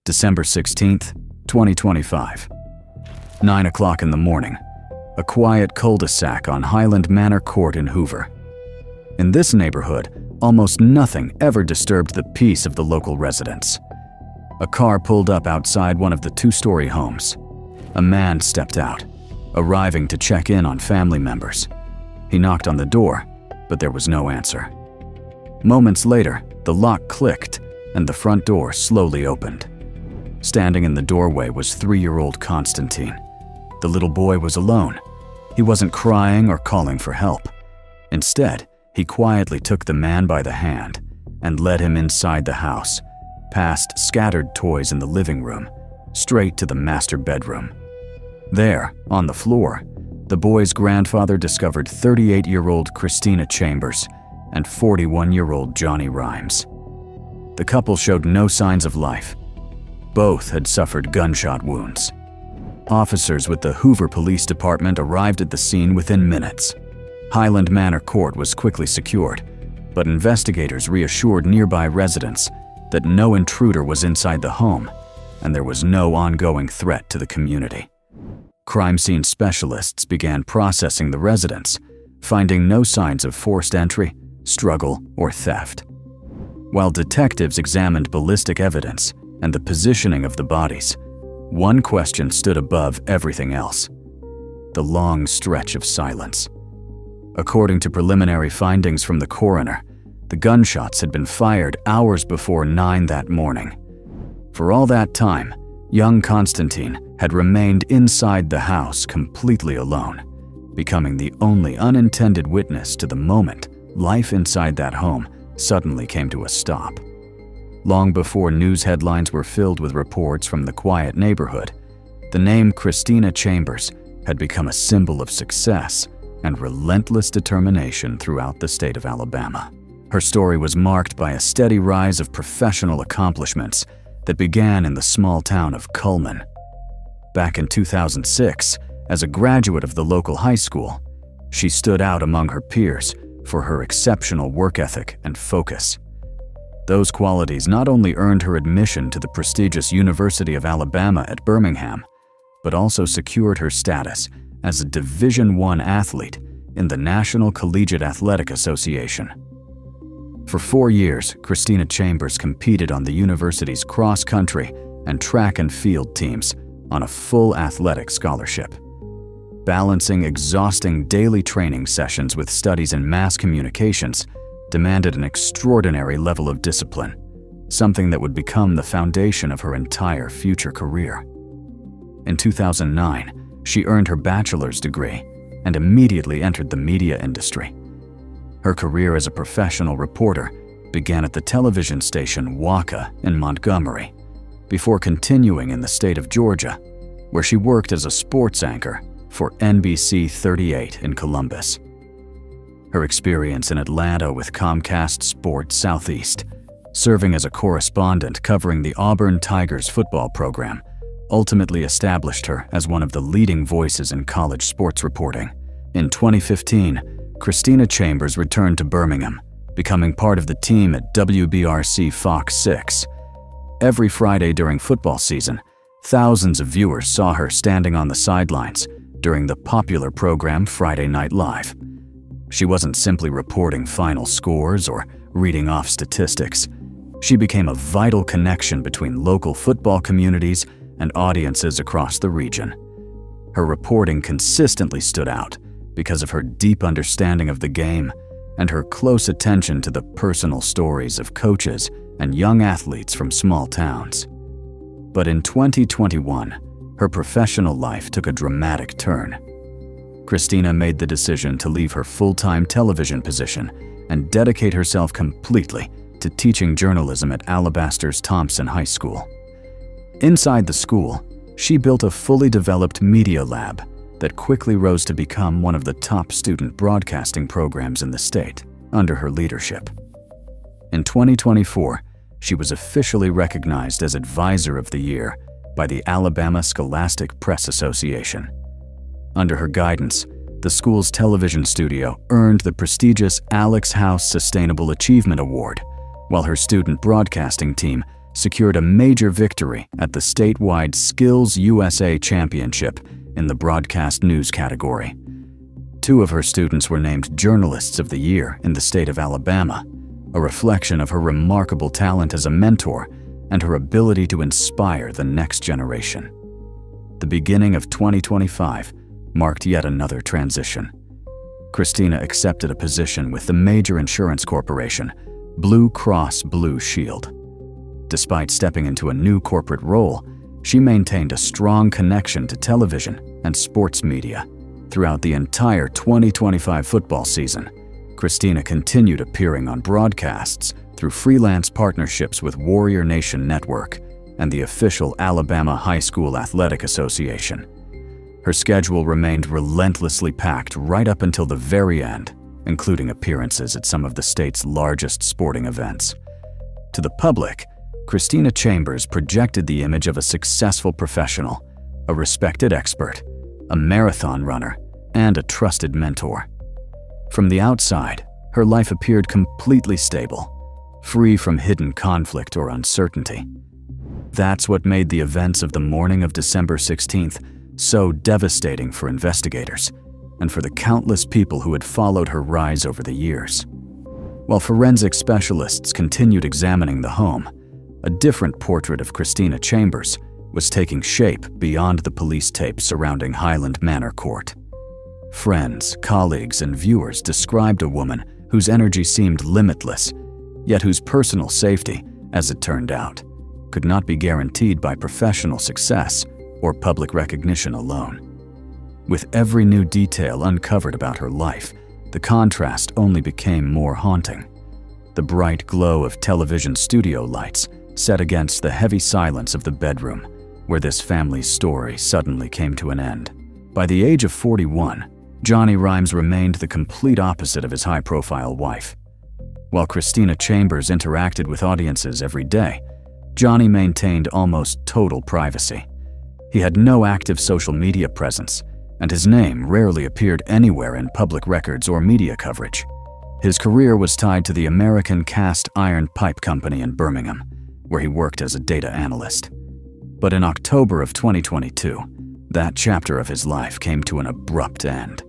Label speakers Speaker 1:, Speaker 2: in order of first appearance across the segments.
Speaker 1: December 16th, 2025. 9 o'clock in the morning. A quiet cul-de-sac on Highland Manor Court in Hoover. In this neighborhood, almost nothing ever disturbed the peace of the local residents. A car pulled up outside one of the two-story homes. A man stepped out, arriving to check in on family members. He knocked on the door, but there was no answer. Moments later, the lock clicked and the front door slowly opened. Standing in the doorway was 3-year-old Constantine. The little boy was alone. He wasn't crying or calling for help. Instead, he quietly took the man by the hand and led him inside the house, past scattered toys in the living room, straight to the master bedroom. There, on the floor, the boy's grandfather discovered 38-year-old Christina Chambers and 41-year-old Johnny Rhymes. The couple showed no signs of life. Both had suffered gunshot wounds. Officers with the Hoover Police Department arrived at the scene within minutes. Highland Manor Court was quickly secured, but investigators reassured nearby residents that no intruder was inside the home and there was no ongoing threat to the community. Crime scene specialists began processing the residents, finding no signs of forced entry, struggle, or theft. While detectives examined ballistic evidence and the positioning of the bodies, one question stood above everything else: the long stretch of silence. According to preliminary findings from the coroner, the gunshots had been fired hours before 9 that morning. For all that time, young Constantine had remained inside the house completely alone, becoming the only unintended witness to the moment life inside that home suddenly came to a stop. Long before news headlines were filled with reports from the quiet neighborhood, the name Christina Chambers had become a symbol of success and relentless determination throughout the state of Alabama. Her story was marked by a steady rise of professional accomplishments that began in the small town of Cullman. Back in 2006, as a graduate of the local high school, she stood out among her peers for her exceptional work ethic and focus. Those qualities not only earned her admission to the prestigious University of Alabama at Birmingham, but also secured her status as a Division I athlete in the National Collegiate Athletic Association. For 4 years, Christina Chambers competed on the university's cross-country and track and field teams on a full athletic scholarship. Balancing exhausting daily training sessions with studies in mass communications demanded an extraordinary level of discipline, something that would become the foundation of her entire future career. In 2009, she earned her bachelor's degree and immediately entered the media industry. Her career as a professional reporter began at the television station WACA in Montgomery, before continuing in the state of Georgia, where she worked as a sports anchor for NBC 38 in Columbus. Her experience in Atlanta with Comcast Sports Southeast, serving as a correspondent covering the Auburn Tigers football program, ultimately established her as one of the leading voices in college sports reporting. In 2015, Christina Chambers returned to Birmingham, becoming part of the team at WBRC Fox 6. Every Friday during football season, thousands of viewers saw her standing on the sidelines during the popular program Friday Night Live. She wasn't simply reporting final scores or reading off statistics. She became a vital connection between local football communities and audiences across the region. Her reporting consistently stood out because of her deep understanding of the game and her close attention to the personal stories of coaches and young athletes from small towns. But in 2021, her professional life took a dramatic turn. Christina made the decision to leave her full-time television position and dedicate herself completely to teaching journalism at Alabaster's Thompson High School. Inside the school, she built a fully developed media lab that quickly rose to become one of the top student broadcasting programs in the state under her leadership. In 2024, she was officially recognized as Advisor of the Year by the Alabama Scholastic Press Association. Under her guidance, the school's television studio earned the prestigious Alex House Sustainable Achievement Award, while her student broadcasting team secured a major victory at the statewide Skills USA Championship in the broadcast news category. 2 of her students were named Journalists of the Year in the state of Alabama, a reflection of her remarkable talent as a mentor and her ability to inspire the next generation. The beginning of 2025 marked yet another transition. Christina accepted a position with the major insurance corporation, Blue Cross Blue Shield. Despite stepping into a new corporate role, she maintained a strong connection to television and sports media. Throughout the entire 2025 football season, Christina continued appearing on broadcasts through freelance partnerships with Warrior Nation Network and the official Alabama High School Athletic Association. Her schedule remained relentlessly packed right up until the very end, including appearances at some of the state's largest sporting events. To the public, Christina Chambers projected the image of a successful professional, a respected expert, a marathon runner, and a trusted mentor. From the outside, her life appeared completely stable, free from hidden conflict or uncertainty. That's what made the events of the morning of December 16th so devastating for investigators and for the countless people who had followed her rise over the years. While forensic specialists continued examining the home, a different portrait of Christina Chambers was taking shape beyond the police tape surrounding Highland Manor Court. Friends, colleagues, and viewers described a woman whose energy seemed limitless, yet whose personal safety, as it turned out, could not be guaranteed by professional success or public recognition alone. With every new detail uncovered about her life, the contrast only became more haunting. The bright glow of television studio lights set against the heavy silence of the bedroom, where this family's story suddenly came to an end. By the age of 41, Johnny Rhimes remained the complete opposite of his high-profile wife. While Christina Chambers interacted with audiences every day, Johnny maintained almost total privacy. He had no active social media presence, and his name rarely appeared anywhere in public records or media coverage. His career was tied to the American Cast Iron Pipe Company in Birmingham, where he worked as a data analyst. But in October of 2022, that chapter of his life came to an abrupt end.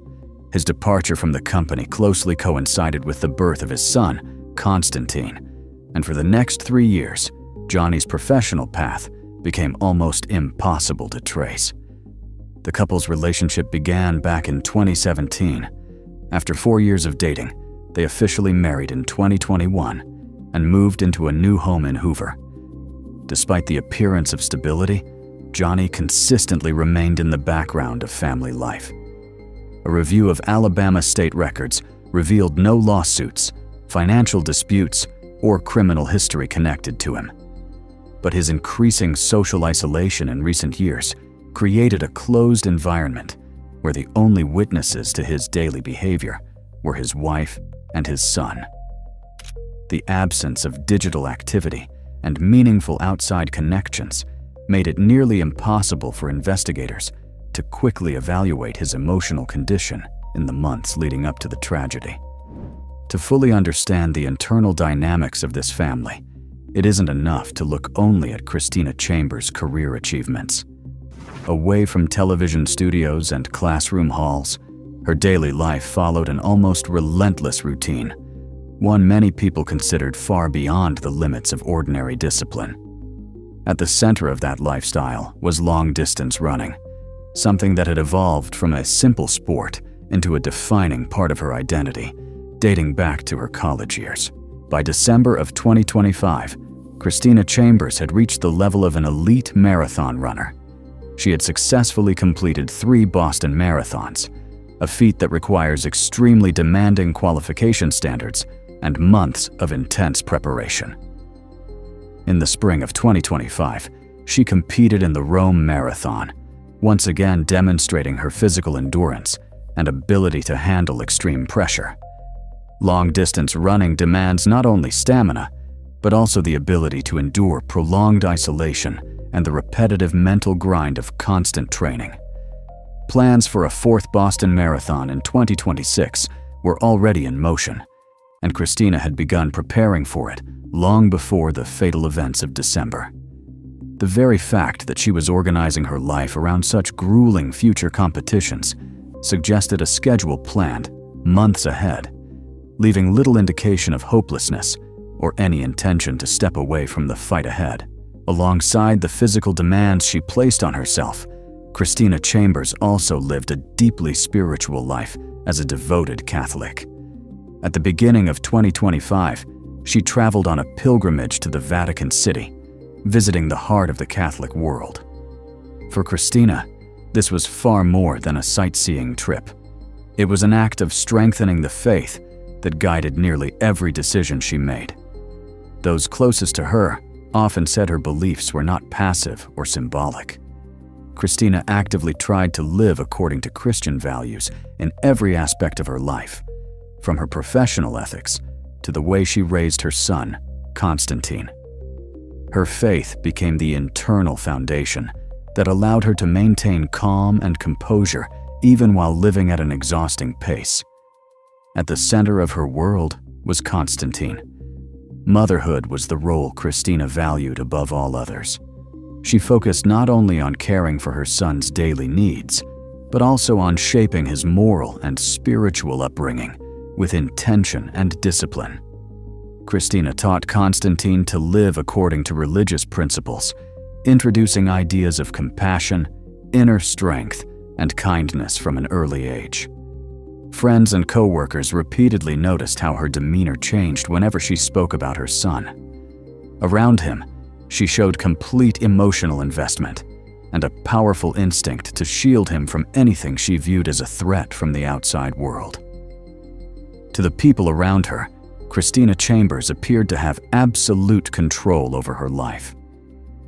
Speaker 1: His departure from the company closely coincided with the birth of his son, Constantine, and for the next 3 years, Johnny's professional path became almost impossible to trace. The couple's relationship began back in 2017. After 4 years of dating, they officially married in 2021 and moved into a new home in Hoover. Despite the appearance of stability, Johnny consistently remained in the background of family life. A review of Alabama state records revealed no lawsuits, financial disputes, or criminal history connected to him. But his increasing social isolation in recent years created a closed environment where the only witnesses to his daily behavior were his wife and his son. The absence of digital activity and meaningful outside connections made it nearly impossible for investigators to quickly evaluate his emotional condition in the months leading up to the tragedy. To fully understand the internal dynamics of this family, it isn't enough to look only at Christina Chambers' career achievements. Away from television studios and classroom halls, her daily life followed an almost relentless routine, one many people considered far beyond the limits of ordinary discipline. At the center of that lifestyle was long-distance running, something that had evolved from a simple sport into a defining part of her identity, dating back to her college years. By December of 2025, Christina Chambers had reached the level of an elite marathon runner. She had successfully completed 3 Boston marathons, a feat that requires extremely demanding qualification standards and months of intense preparation. In the spring of 2025, she competed in the Rome Marathon, once again demonstrating her physical endurance and ability to handle extreme pressure. Long-distance running demands not only stamina, but also the ability to endure prolonged isolation and the repetitive mental grind of constant training. Plans for a 4th Boston Marathon in 2026 were already in motion, and Christina had begun preparing for it long before the fatal events of December. The very fact that she was organizing her life around such grueling future competitions suggested a schedule planned months ahead, leaving little indication of hopelessness or any intention to step away from the fight ahead. Alongside the physical demands she placed on herself, Christina Chambers also lived a deeply spiritual life as a devoted Catholic. At the beginning of 2025, she traveled on a pilgrimage to the Vatican City, visiting the heart of the Catholic world. For Christina, this was far more than a sightseeing trip. It was an act of strengthening the faith that guided nearly every decision she made. Those closest to her often said her beliefs were not passive or symbolic. Christina actively tried to live according to Christian values in every aspect of her life, from her professional ethics to the way she raised her son, Constantine. Her faith became the internal foundation that allowed her to maintain calm and composure even while living at an exhausting pace. At the center of her world was Constantine. Motherhood was the role Christina valued above all others. She focused not only on caring for her son's daily needs, but also on shaping his moral and spiritual upbringing with intention and discipline. Christina taught Constantine to live according to religious principles, introducing ideas of compassion, inner strength, and kindness from an early age. Friends and co-workers repeatedly noticed how her demeanor changed whenever she spoke about her son. Around him, she showed complete emotional investment and a powerful instinct to shield him from anything she viewed as a threat from the outside world. To the people around her, Christina Chambers appeared to have absolute control over her life.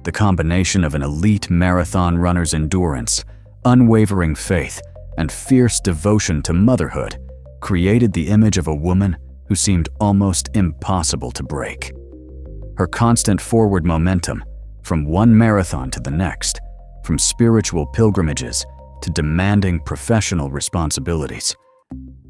Speaker 1: The combination of an elite marathon runner's endurance, unwavering faith, and fierce devotion to motherhood created the image of a woman who seemed almost impossible to break. Her constant forward momentum, from one marathon to the next, from spiritual pilgrimages to demanding professional responsibilities,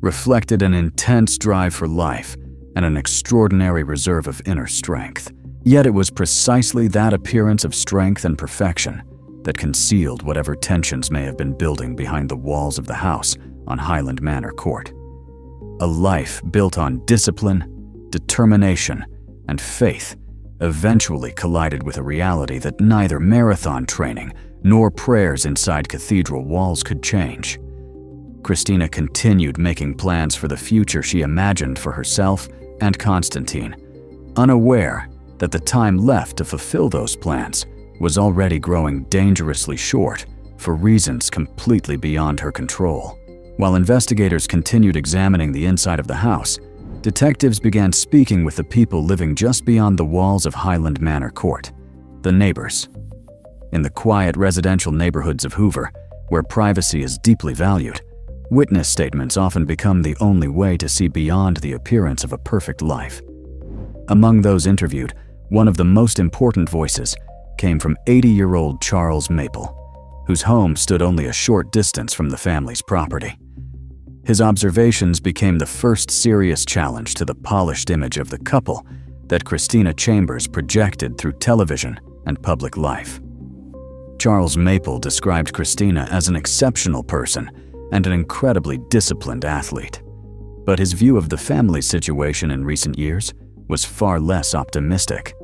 Speaker 1: reflected an intense drive for life and an extraordinary reserve of inner strength. Yet it was precisely that appearance of strength and perfection that concealed whatever tensions may have been building behind the walls of the house on Highland Manor Court. A life built on discipline, determination, and faith eventually collided with a reality that neither marathon training nor prayers inside cathedral walls could change. Christina continued making plans for the future she imagined for herself and Constantine, unaware that the time left to fulfill those plans was already growing dangerously short for reasons completely beyond her control. While investigators continued examining the inside of the house, detectives began speaking with the people living just beyond the walls of Highland Manor Court, the neighbors. In the quiet residential neighborhoods of Hoover, where privacy is deeply valued, witness statements often become the only way to see beyond the appearance of a perfect life. Among those interviewed, one of the most important voices came from 80-year-old Charles Maple, whose home stood only a short distance from the family's property. His observations became the first serious challenge to the polished image of the couple that Christina Chambers projected through television and public life. Charles Maple described Christina as an exceptional person and an incredibly disciplined athlete, but his view of the family's situation in recent years was far less optimistic.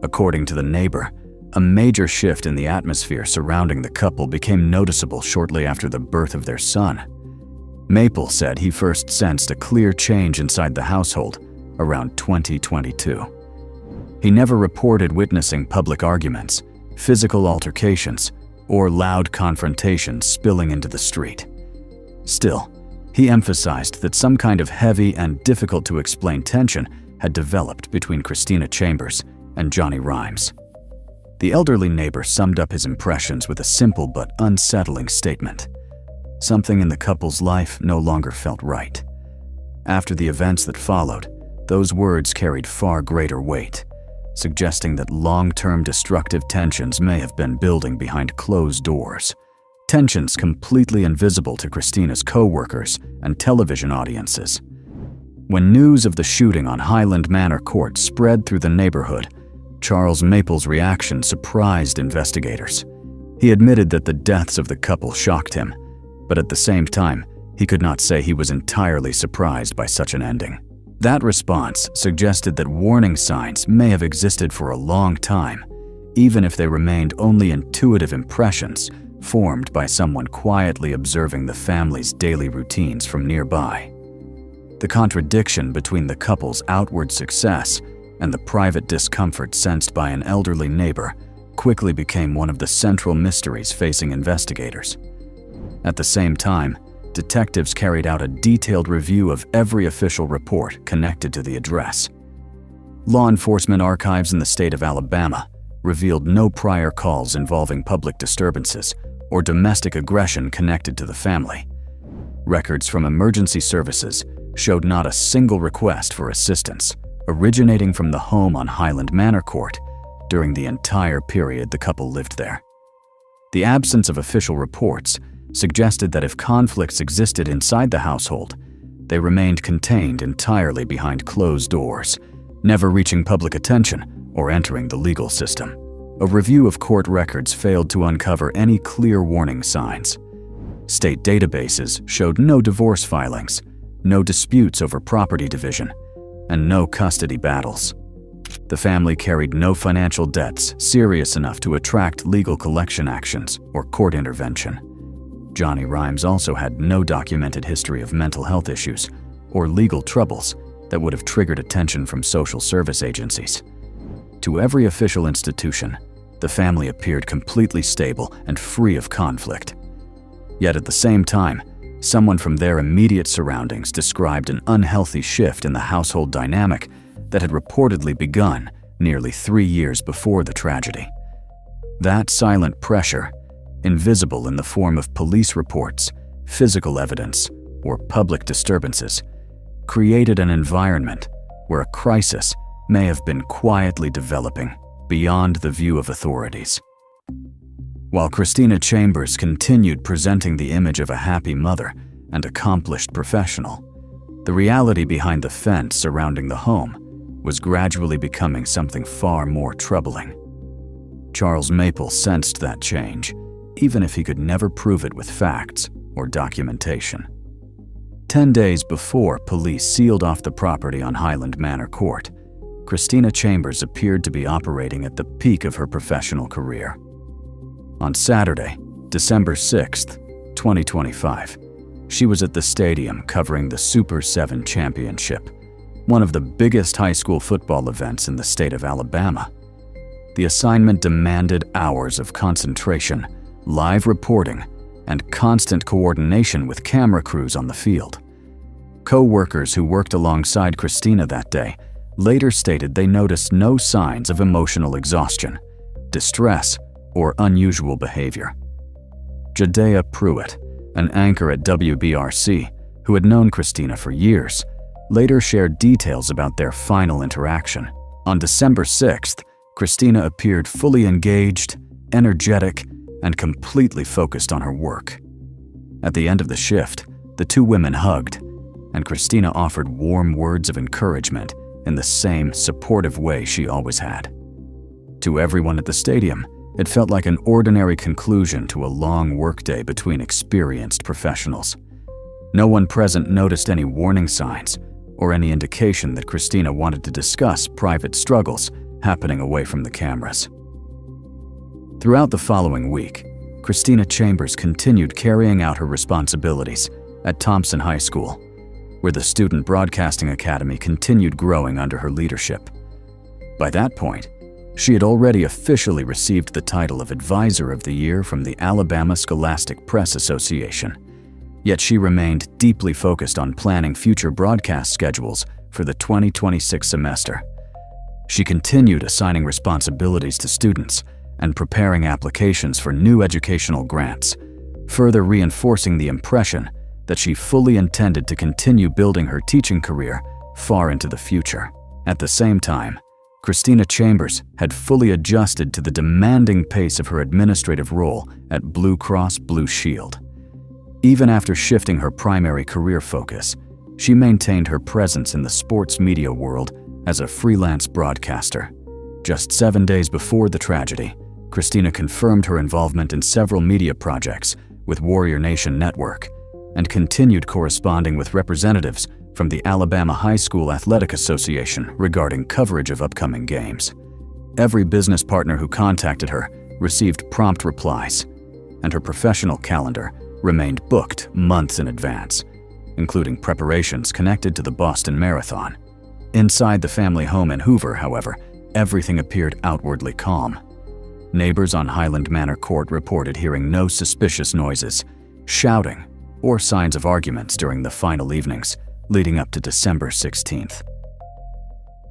Speaker 1: According to the neighbor, a major shift in the atmosphere surrounding the couple became noticeable shortly after the birth of their son. Maple said he first sensed a clear change inside the household around 2022. He never reported witnessing public arguments, physical altercations, or loud confrontations spilling into the street. Still, he emphasized that some kind of heavy and difficult-to-explain tension had developed between Christina Chambers and Johnny Rhimes. The elderly neighbor summed up his impressions with a simple but unsettling statement. Something in the couple's life no longer felt right. After the events that followed, those words carried far greater weight, suggesting that long-term destructive tensions may have been building behind closed doors, tensions completely invisible to Christina's co-workers and television audiences. When news of the shooting on Highland Manor Court spread through the neighborhood, Charles Maple's reaction surprised investigators. He admitted that the deaths of the couple shocked him, but at the same time, he could not say he was entirely surprised by such an ending. That response suggested that warning signs may have existed for a long time, even if they remained only intuitive impressions formed by someone quietly observing the family's daily routines from nearby. The contradiction between the couple's outward success and the private discomfort sensed by an elderly neighbor quickly became one of the central mysteries facing investigators. At the same time, detectives carried out a detailed review of every official report connected to the address. Law enforcement archives in the state of Alabama revealed no prior calls involving public disturbances or domestic aggression connected to the family. Records from emergency services showed not a single request for assistance originating from the home on Highland Manor Court during the entire period the couple lived there. The absence of official reports suggested that if conflicts existed inside the household, they remained contained entirely behind closed doors, never reaching public attention or entering the legal system. A review of court records failed to uncover any clear warning signs. State databases showed no divorce filings, no disputes over property division, and no custody battles. The family carried no financial debts serious enough to attract legal collection actions or court intervention. Johnny Rhymes also had no documented history of mental health issues or legal troubles that would have triggered attention from social service agencies. To every official institution, the family appeared completely stable and free of conflict. Yet at the same time, someone from their immediate surroundings described an unhealthy shift in the household dynamic that had reportedly begun nearly 3 years before the tragedy. That silent pressure, invisible in the form of police reports, physical evidence, or public disturbances, created an environment where a crisis may have been quietly developing beyond the view of authorities. While Christina Chambers continued presenting the image of a happy mother and accomplished professional, the reality behind the fence surrounding the home was gradually becoming something far more troubling. Charles Maple sensed that change, even if he could never prove it with facts or documentation. 10 days before police sealed off the property on Highland Manor Court, Christina Chambers appeared to be operating at the peak of her professional career. On Saturday, December 6th, 2025, she was at the stadium covering the Super 7 Championship, one of the biggest high school football events in the state of Alabama. The assignment demanded hours of concentration, live reporting, and constant coordination with camera crews on the field. Co-workers who worked alongside Christina that day later stated they noticed no signs of emotional exhaustion, distress, or unusual behavior. Jadea Pruitt, an anchor at WBRC who had known Christina for years, later shared details about their final interaction. On December 6th, Christina appeared fully engaged, energetic, and completely focused on her work. At the end of the shift, the two women hugged, and Christina offered warm words of encouragement in the same supportive way she always had. To everyone at the stadium, it felt like an ordinary conclusion to a long workday between experienced professionals. No one present noticed any warning signs or any indication that Christina wanted to discuss private struggles happening away from the cameras. Throughout the following week, Christina Chambers continued carrying out her responsibilities at Thompson High School, where the Student Broadcasting Academy continued growing under her leadership. By that point, she had already officially received the title of Advisor of the Year from the Alabama Scholastic Press Association, yet she remained deeply focused on planning future broadcast schedules for the 2026 semester. She continued assigning responsibilities to students and preparing applications for new educational grants, further reinforcing the impression that she fully intended to continue building her teaching career far into the future. At the same time, Christina Chambers had fully adjusted to the demanding pace of her administrative role at Blue Cross Blue Shield. Even after shifting her primary career focus, she maintained her presence in the sports media world as a freelance broadcaster. Just 7 days before the tragedy, Christina confirmed her involvement in several media projects with Warrior Nation Network and continued corresponding with representatives from the Alabama High School Athletic Association regarding coverage of upcoming games. Every business partner who contacted her received prompt replies, and her professional calendar remained booked months in advance, including preparations connected to the Boston Marathon. Inside the family home in Hoover, however, everything appeared outwardly calm. Neighbors on Highland Manor Court reported hearing no suspicious noises, shouting, or signs of arguments during the final evenings leading up to December 16th.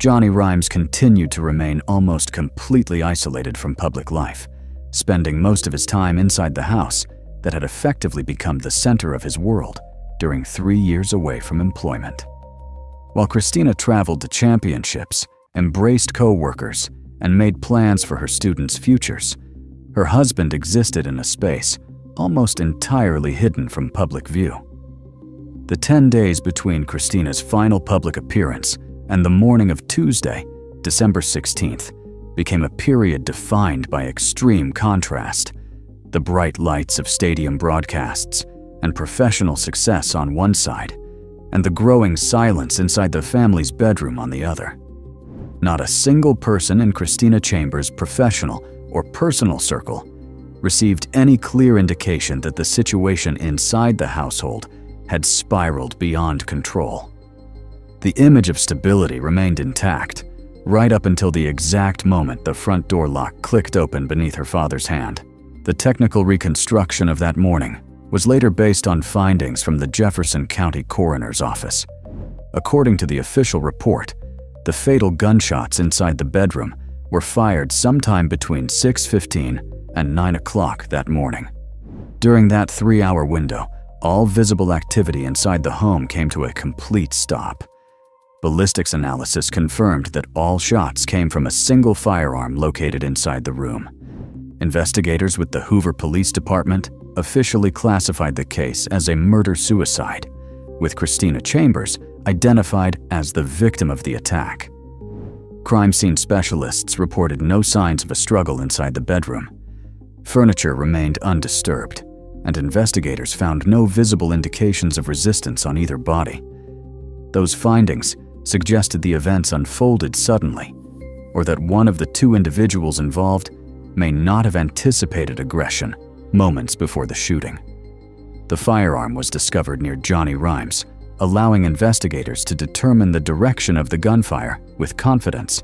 Speaker 1: Johnny Rhymes continued to remain almost completely isolated from public life, spending most of his time inside the house that had effectively become the center of his world during 3 years away from employment. While Christina traveled to championships, embraced co-workers, and made plans for her students' futures, her husband existed in a space almost entirely hidden from public view. The 10 days between Christina's final public appearance and the morning of Tuesday, December 16th, became a period defined by extreme contrast. The bright lights of stadium broadcasts and professional success on one side, and the growing silence inside the family's bedroom on the other. Not a single person in Christina Chambers' professional or personal circle received any clear indication that the situation inside the household had spiraled beyond control. The image of stability remained intact, right up until the exact moment the front door lock clicked open beneath her father's hand. The technical reconstruction of that morning was later based on findings from the Jefferson County Coroner's Office. According to the official report, the fatal gunshots inside the bedroom were fired sometime between 6:15 and 9 o'clock that morning. During that 3-hour window, all visible activity inside the home came to a complete stop. Ballistics analysis confirmed that all shots came from a single firearm located inside the room. Investigators with the Hoover Police Department officially classified the case as a murder-suicide, with Christina Chambers identified as the victim of the attack. Crime scene specialists reported no signs of a struggle inside the bedroom. Furniture remained undisturbed, and investigators found no visible indications of resistance on either body. Those findings suggested the events unfolded suddenly, or that one of the two individuals involved may not have anticipated aggression moments before the shooting. The firearm was discovered near Johnny Rhymes, allowing investigators to determine the direction of the gunfire with confidence.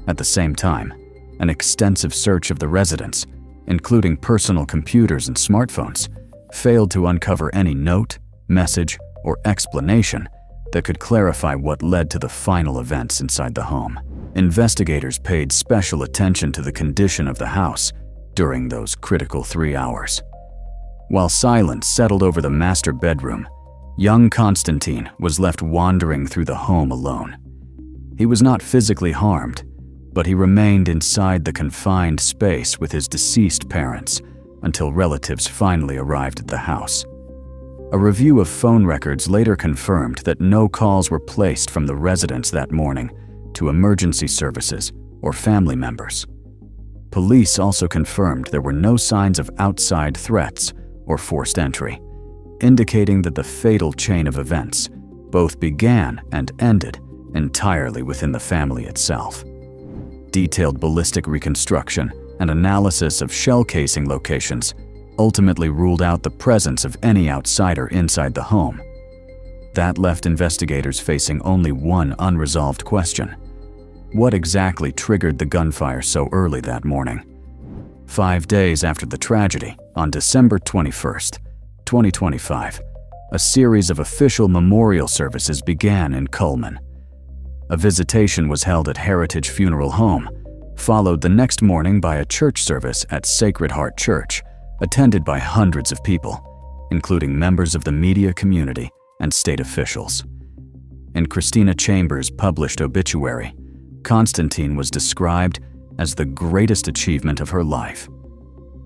Speaker 1: At the same time, an extensive search of the residence, including personal computers and smartphones, failed to uncover any note, message, or explanation that could clarify what led to the final events inside the home. Investigators paid special attention to the condition of the house during those critical 3 hours. While silence settled over the master bedroom, young Constantine was left wandering through the home alone. He was not physically harmed, but he remained inside the confined space with his deceased parents until relatives finally arrived at the house. A review of phone records later confirmed that no calls were placed from the residents that morning to emergency services or family members. Police also confirmed there were no signs of outside threats or forced entry, indicating that the fatal chain of events both began and ended entirely within the family itself. Detailed ballistic reconstruction and analysis of shell casing locations ultimately ruled out the presence of any outsider inside the home. That left investigators facing only one unresolved question: what exactly triggered the gunfire so early that morning? 5 days after the tragedy, on December 21st, 2025, a series of official memorial services began in Cullman. A visitation was held at Heritage Funeral Home, followed the next morning by a church service at Sacred Heart Church, attended by hundreds of people, including members of the media community and state officials. In Christina Chambers' published obituary, Constantine was described as the greatest achievement of her life.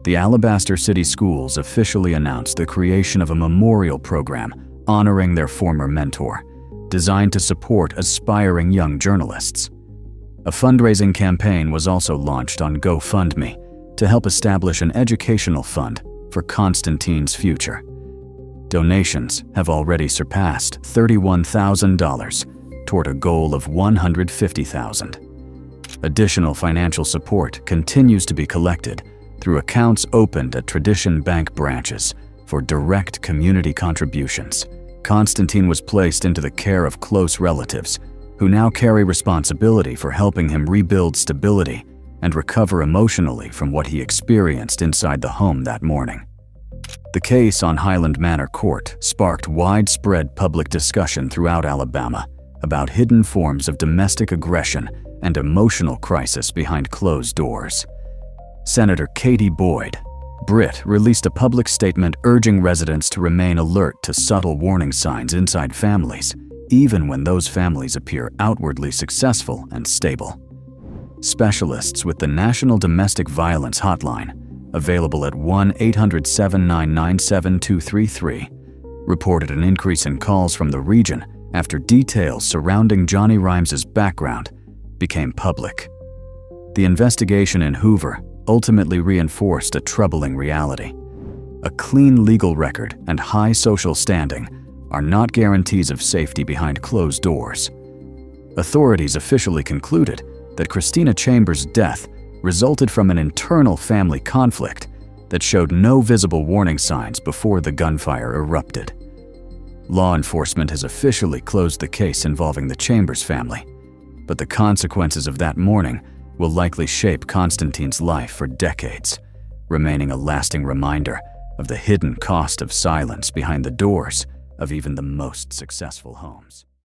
Speaker 1: The Alabaster City Schools officially announced the creation of a memorial program honoring their former mentor, designed to support aspiring young journalists. A fundraising campaign was also launched on GoFundMe to help establish an educational fund for Konstantin's future. Donations have already surpassed $31,000 toward a goal of $150,000. Additional financial support continues to be collected through accounts opened at Tradition Bank branches for direct community contributions. Konstantin was placed into the care of close relatives who now carry responsibility for helping him rebuild stability and recover emotionally from what he experienced inside the home that morning. The case on Highland Manor Court sparked widespread public discussion throughout Alabama about hidden forms of domestic aggression and emotional crisis behind closed doors. Senator Katie Boyd, Britt, released a public statement urging residents to remain alert to subtle warning signs inside families, even when those families appear outwardly successful and stable. Specialists with the National Domestic Violence Hotline, available at 1-800-799-7233, reported an increase in calls from the region after details surrounding Johnny Rhimes's background became public. The investigation in Hoover ultimately reinforced a troubling reality. A clean legal record and high social standing are not guarantees of safety behind closed doors. Authorities officially concluded that Christina Chambers' death resulted from an internal family conflict that showed no visible warning signs before the gunfire erupted. Law enforcement has officially closed the case involving the Chambers family, but the consequences of that morning will likely shape Konstantin's life for decades, remaining a lasting reminder of the hidden cost of silence behind the doors of even the most successful homes.